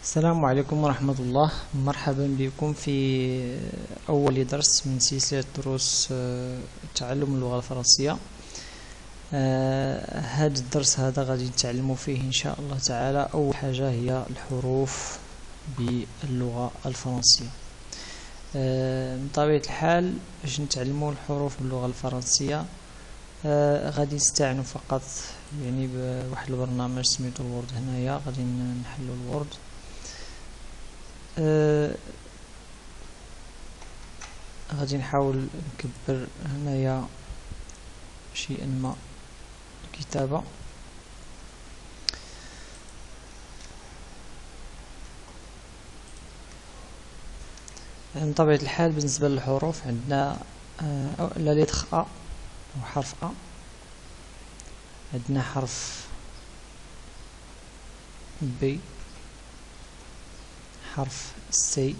السلام عليكم ورحمة الله. مرحبا بكم في أول درس من سلسلة دروس تعلم اللغة الفرنسية. هذا الدرس غادي نتعلموا فيه إن شاء الله تعالى. أول حاجة هي الحروف باللغة الفرنسية. من طبيعة الحال باش نتعلموا الحروف باللغة الفرنسية غادي نستعينوا فقط بواحد البرنامج سميتو الوورد. هنايا غادي نحلوا الوورد. غادي نحاول نكبر هنايا شيئا ما الكتابة. من طبيعة الحال بالنسبة للحروف عندنا لا لتر أ أو حرف أ، عندنا حرف بي، حرف سي،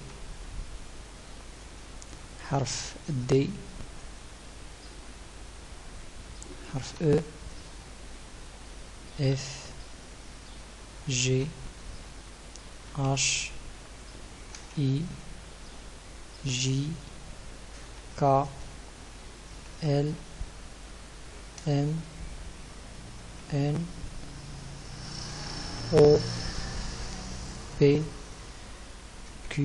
حرف دي، حرف او، اف، جي، اش، اي، جي، كا، ال، ام، ان، او، بي، Q,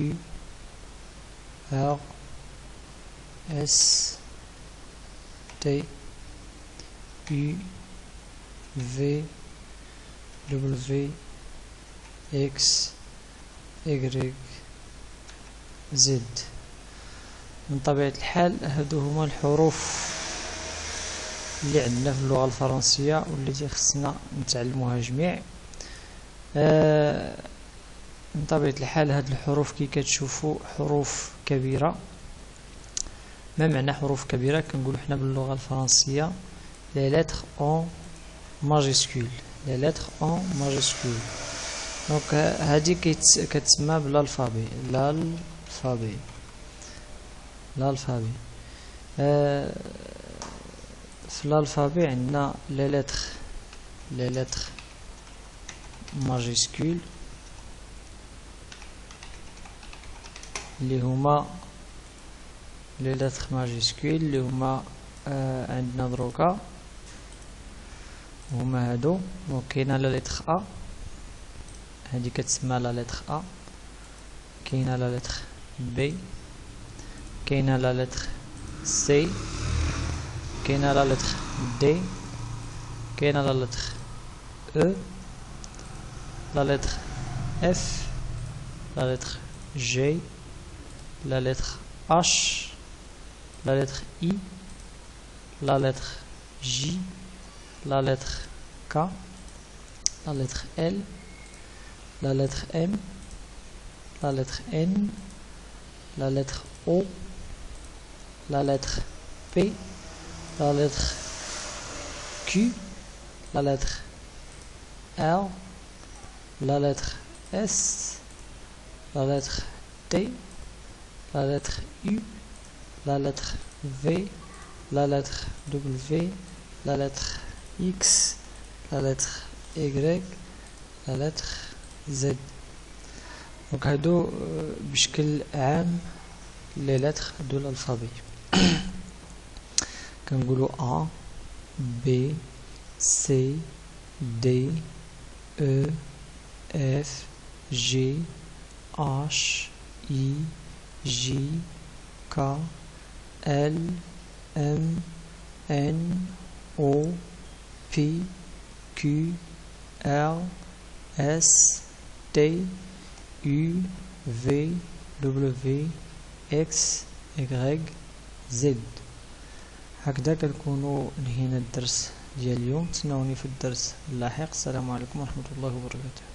R, S, T, U, V, W, X, Y, Z. من طبيعة الحال هادو هما الحروف اللي عندنا في اللغة الفرنسية والتي خصنا نتعلموها جميع. من طبيعة الحال هاد الحروف كي كتشوفوا حروف كبيرة. ما معنى حروف كبيرة؟ كنقولوا حنا باللغة الفرنسية les lettres en majuscule، les lettres en majuscule. دونك هادي كتسمى بالالفابي، الالفابي. في الالفابي عندنا les lettres majuscule اللي هما لي لتر ماجيسكول اللي هما عندنا دروكا هما هادو. دونك كاينه لا لتر ا، هادي كتسمى لا لتر ا. كاينه لا لتر بي، كاينه لا لتر سي، كاينه لا لتر دي، كاينه لا لتر او، لا لتر اف، لا لتر جي، la lettre H, la lettre I, la lettre J, la lettre K, la lettre L, la lettre M, la lettre N, la lettre O, la lettre P, la lettre Q, la lettre R, la lettre S, la lettre T, la lettre U, la lettre V, la lettre W, la lettre X, la lettre Y, la lettre Z. دونك هادو بشكل عام لي لتر دو الالفابي. كنقولوا A, B, C, D, E, F, G, H, I, J, K, L, M, N, O, P, Q, R, S, T, U, V, W, X, Y, Z. هكذا كنكونوا انهينا الدرس ديال اليوم. تسناوني في الدرس اللاحق. السلام عليكم ورحمة الله وبركاته.